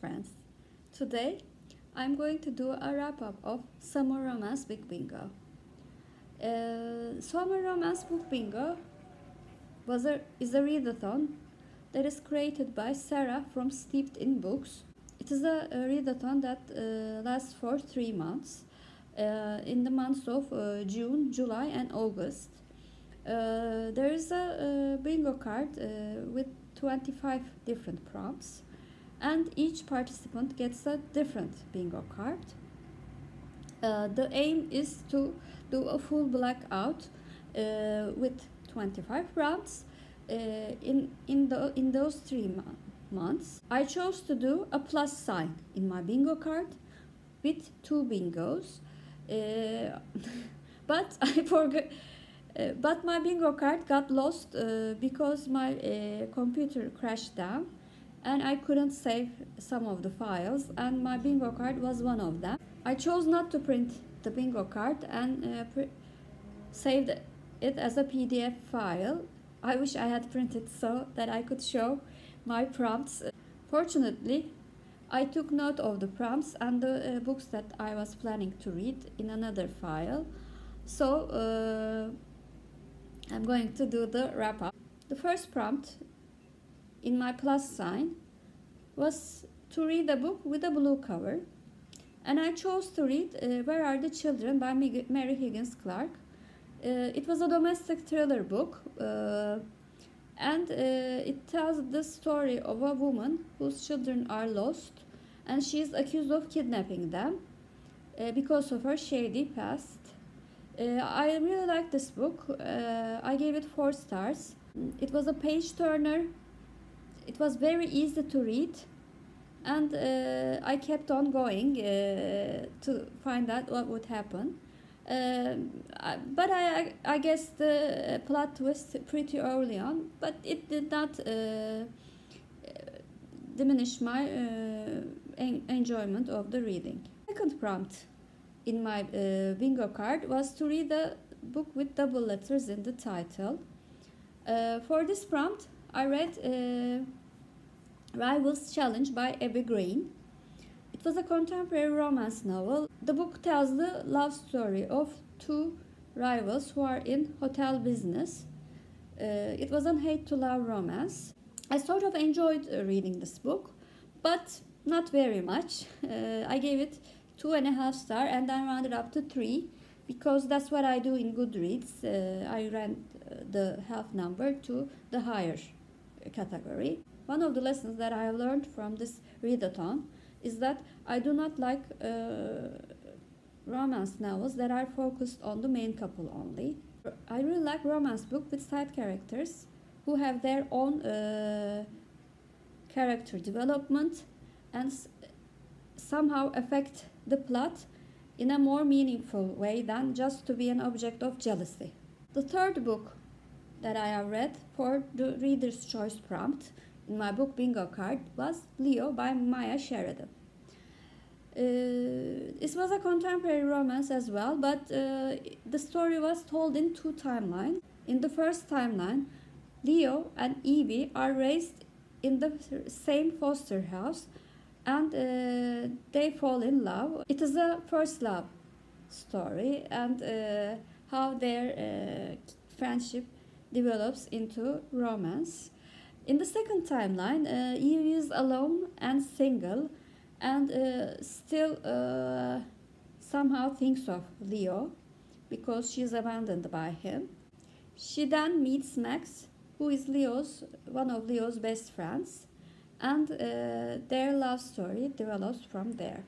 friends. Today I'm going to do a wrap-up of Summer Romance Book Bingo. Summer Romance Book Bingo is a readathon that is created by Sarah from Steeped in Books. It is a readathon that lasts for 3 months, in the months of June, July and August. There is a bingo card with 25 different prompts, and each participant gets a different bingo card. The aim is to do a full blackout with 25 prompts in those 3 months. I chose to do a plus sign in my bingo card with 2 bingos, but I forgot. But my bingo card got lost because my computer crashed down and I couldn't save some of the files, and my bingo card was one of them. I chose not to print the bingo card and saved it as a PDF file. I wish I had printed so that I could show my prompts. Fortunately, I took note of the prompts and the books that I was planning to read in another file. So I'm going to do the wrap-up. The first prompt in my plus sign was to read a book with a blue cover, and I chose to read Where Are the Children by Mary Higgins Clark. It was a domestic thriller book, and it tells the story of a woman whose children are lost and she is accused of kidnapping them because of her shady past. I really liked this book. I gave it 4 stars. It was a page turner. It was very easy to read, and I kept on going to find out what would happen. But I guess the plot twist pretty early on, but it did not diminish my enjoyment of the reading. Second prompt in my bingo card was to read a book with double letters in the title. For this prompt, I read Rowell's Challenge by Abby Green. It was a contemporary romance novel. The book tells the love story of 2 rivals who are in hotel business. It was a hate-to-love romance. I sort of enjoyed reading this book, but not very much. I gave it 2.5 stars and then rounded up to 3 because that's what I do in Goodreads. I round the half number to the higher category. One of the lessons that I have learned from this readathon is that I do not like romance novels that are focused on the main couple only. I really like romance books with side characters who have their own character development and somehow affect the plot in a more meaningful way than just to be an object of jealousy. The third book that I have read for the Reader's Choice prompt in my book bingo card was Leo by Mia Sheridan. This was a contemporary romance as well, but the story was told in 2 timelines. In the first timeline, Leo and Evie are raised in the same foster house, and they fall in love. It is a first love story, and how their friendship develops into romance. In the second timeline, Eve is alone and single, and still somehow thinks of Leo because she is abandoned by him. She then meets Max, who is one of Leo's best friends, and their love story develops from there.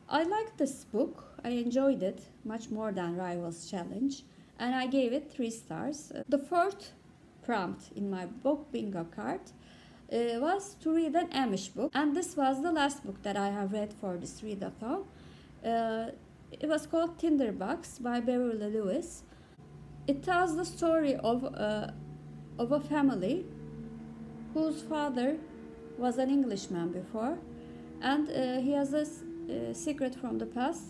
I liked this book. I enjoyed it much more than Rivals Challenge, and I gave it 3 stars. The fourth prompt in my book bingo card was to read an Amish book, and this was the last book that I have read for this readathon. It was called Tinderbox by Beverly Lewis. It tells the story of a family whose father was an Englishman before, and he has a secret from the past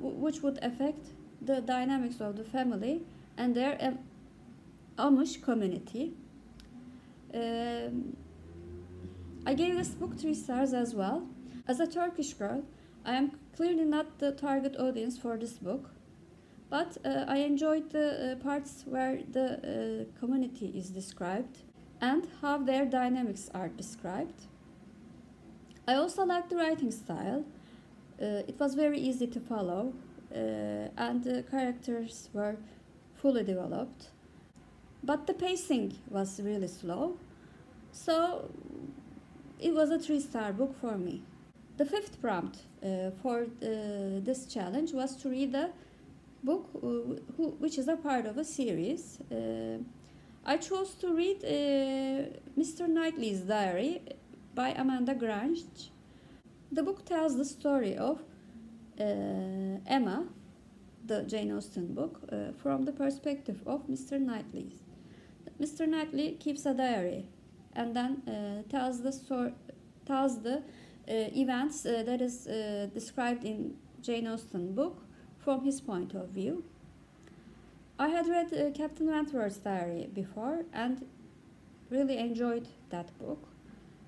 which would affect the dynamics of the family and their Amish community. I gave this book 3 stars as well. As a Turkish girl, I am clearly not the target audience for this book, but I enjoyed the parts where the community is described and how their dynamics are described. I also liked the writing style. It was very easy to follow, and the characters were fully developed. But the pacing was really slow, so it was a 3-star book for me. The 5th prompt for this challenge was to read a book which is a part of a series. I chose to read Mr. Knightley's Diary by Amanda Grange. The book tells the story of Emma, the Jane Austen book, from the perspective of Mr. Knightley. Mr. Knightley keeps a diary and then tells the events that is described in Jane Austen book from his point of view. I had read Captain Wentworth's Diary before and really enjoyed that book.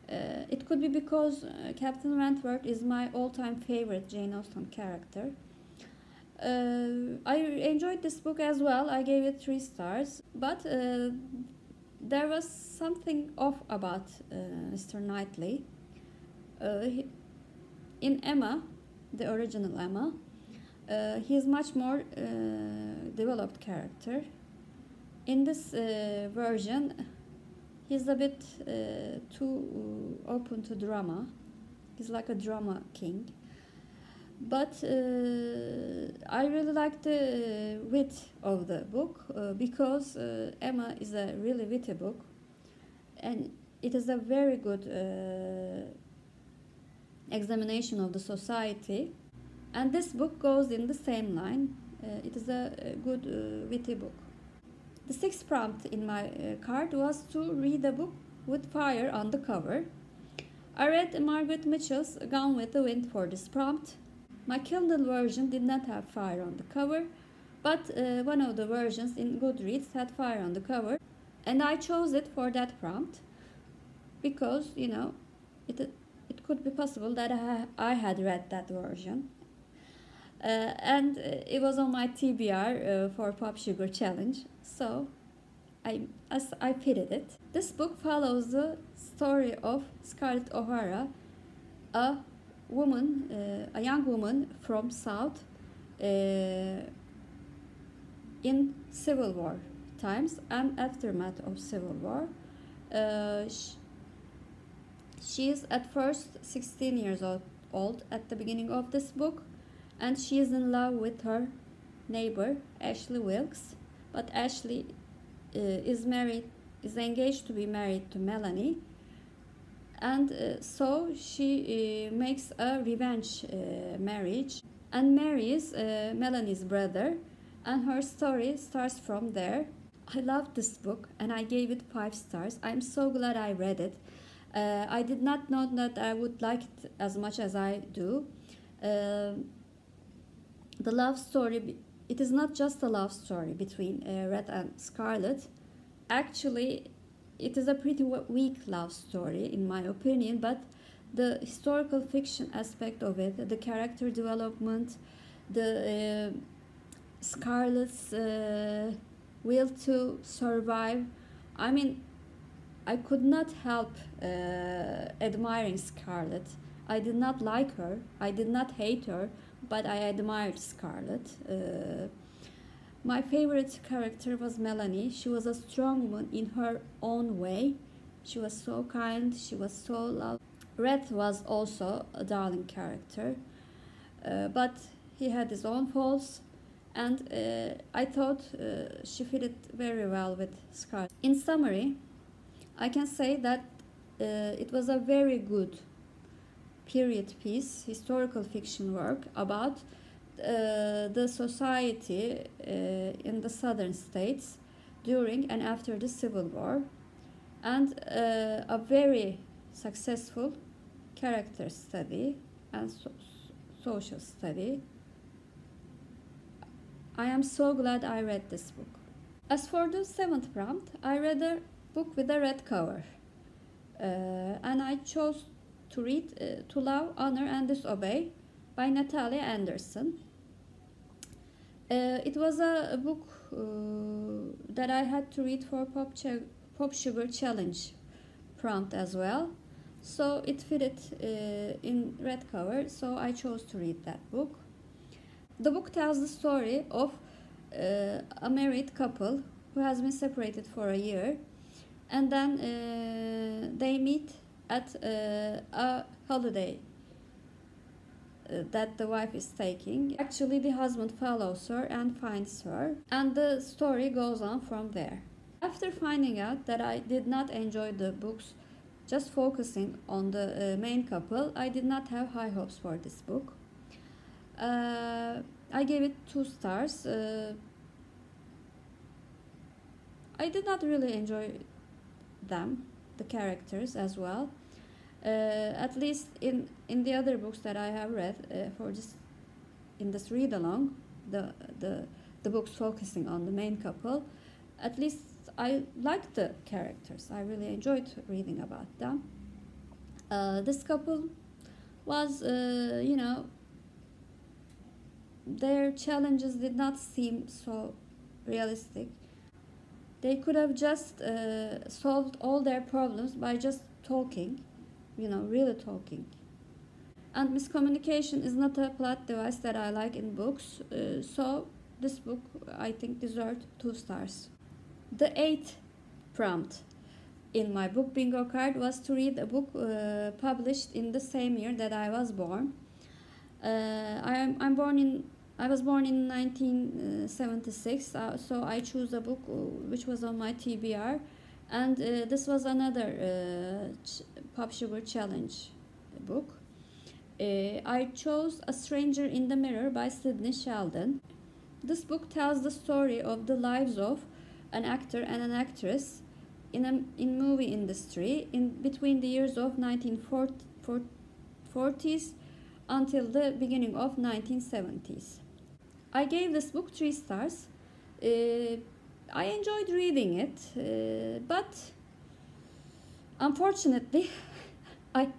It could be because Captain Wentworth is my all-time favorite Jane Austen character. I enjoyed this book as well. I gave it 3 stars, but there was something off about Mr. Knightley. In Emma, the original Emma, he is much more developed character. In this version, he's a bit too open to drama. He's like a drama king. But I really like the wit of the book because Emma is a really witty book, and it is a very good examination of the society. And this book goes in the same line. It is a good witty book. The 6th prompt in my card was to read a book with fire on the cover. I read Margaret Mitchell's Gone with the Wind for this prompt. My Kindle version did not have fire on the cover, but one of the versions in Goodreads had fire on the cover, and I chose it for that prompt because, you know, it could be possible that I had read that version. And it was on my TBR for Pop Sugar Challenge, so I fitted it. This book follows the story of Scarlett O'Hara, a young woman from South in Civil War times and aftermath of Civil War. She is at first 16 years old at the beginning of this book, and she is in love with her neighbor Ashley Wilkes, but Ashley is engaged to be married to Melanie, and so she makes a revenge marriage and marries Melanie's brother, and her story starts from there. I loved this book and I gave it 5 stars. I'm so glad I read it. I did not know that I would like it as much as I do. The love story, it is not just a love story between Red and Scarlett. Actually, it is a pretty weak love story in my opinion, but the historical fiction aspect of it, the character development, the Scarlett's will to survive. I mean, I could not help admiring Scarlett. I did not like her, I did not hate her, but I admired Scarlett. My favorite character was Melanie. She was a strong woman in her own way. She was so kind, she was so loved. Red was also a darling character, but he had his own faults, and I thought she fitted very well with Scarlett. In summary, I can say that it was a very good period piece, historical fiction work about the society in the southern states during and after the Civil War, and a very successful character study and social study. I am so glad I read this book. As for the 7th prompt, I read a book with a red cover. and I chose to read To Love, Honor and Disobey by Natalie Anderson. It was a book that I had to read for Pop Sugar Challenge prompt as well. So it fitted in red cover, so I chose to read that book. The book tells the story of a married couple who has been separated for a year, and then they meet at a holiday that the wife is taking. Actually, the husband follows her and finds her, and the story goes on from there. After finding out that I did not enjoy the books just focusing on the main couple, I did not have high hopes for this book. I gave it 2 stars. I did not really enjoy them, the characters as well. At least in the other books that I have read in this read along, the books focusing on the main couple, at least I liked the characters. I really enjoyed reading about them. This couple was, their challenges did not seem so realistic. They could have just solved all their problems by just talking, really talking. And miscommunication is not a plot device that I like in books, so this book, I think, deserved 2 stars. The 8th prompt in my book bingo card was to read a book published in the same year that I was born. I was born in 1976, so I chose a book which was on my TBR, and this was another Pop Sugar Challenge book. I chose A Stranger in the Mirror by Sidney Sheldon. This book tells the story of the lives of an actor and an actress in movie industry between the years of 1940s until the beginning of 1970s. I gave this book 3 stars. I enjoyed reading it, but unfortunately, I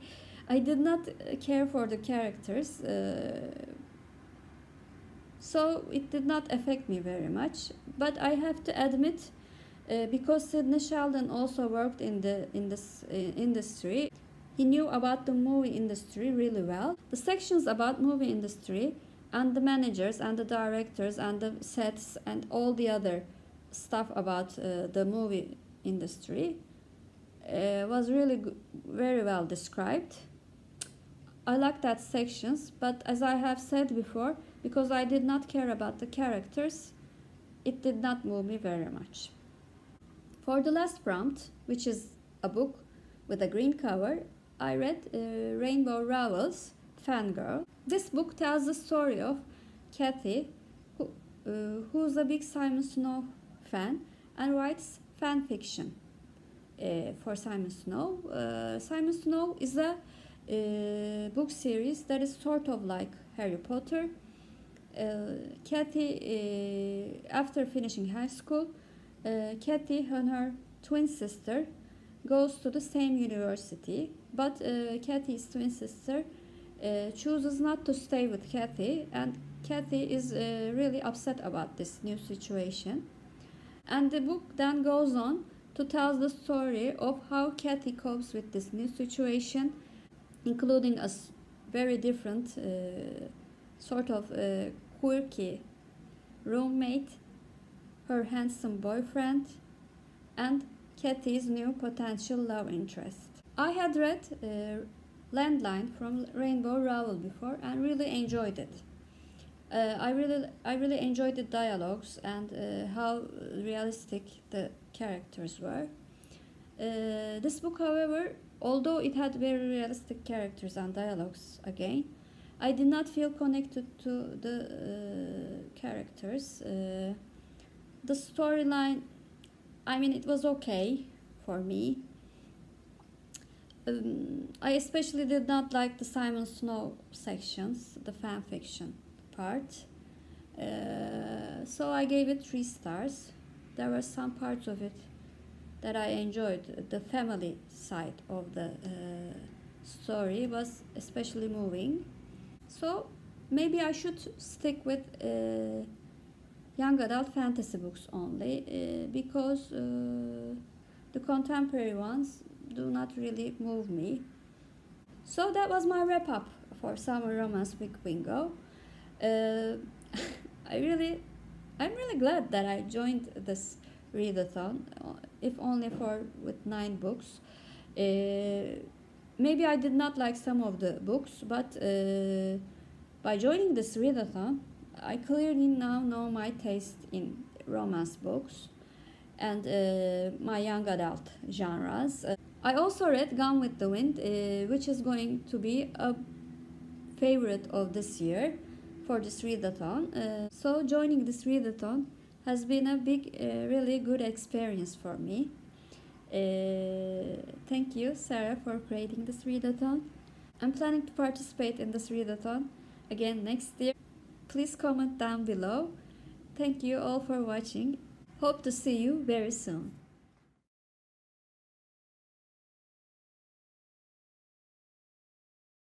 did not care for the characters, so it did not affect me very much. But I have to admit, because Sidney Sheldon also worked in this industry, he knew about the movie industry really well. The sections about movie industry and the managers and the directors and the sets and all the other stuff about the movie industry was really very well described. I like that sections, but as I have said before, because I did not care about the characters, it did not move me very much. For the last prompt, which is a book with a green cover, I read Rowell's Fangirl. This book tells the story of Kathy, who's a big Simon Snow fan and writes fan fiction for Simon Snow. Simon Snow is a book series that is sort of like Harry Potter. Kathy, after finishing high school, Kathy and her twin sister goes to the same university, but Kathy's twin sister chooses not to stay with Kathy, and Kathy is really upset about this new situation. And the book then goes on to tell the story of how Kathy copes with this new situation, including a very different sort of quirky roommate, her handsome boyfriend, and Kathy's new potential love interest. I had read Landline from Rowell before and really enjoyed it. I really enjoyed the dialogues and how realistic the characters were. This book, however, although it had very realistic characters and dialogues again, I did not feel connected to the characters. The storyline, it was okay for me. I especially did not like the Simon Snow sections, the fan fiction part. So I gave it 3 stars. There were some parts of it that I enjoyed. The family side of the story was especially moving. So maybe I should stick with young adult fantasy books only, because the contemporary ones do not really move me. So that was my wrap up for Summer Romance Week Bingo. Uh, I'm really glad that I joined this readathon, if only for with 9 books. Maybe I did not like some of the books, but by joining this readathon, I clearly now know my taste in romance books and my young adult genres. I also read Gone with the Wind, which is going to be a favorite of this year for this readathon. So joining this readathon has been a big, really good experience for me. Thank you, Sarah, for creating this readathon. I'm planning to participate in this readathon again next year. Please comment down below. Thank you all for watching. Hope to see you very soon.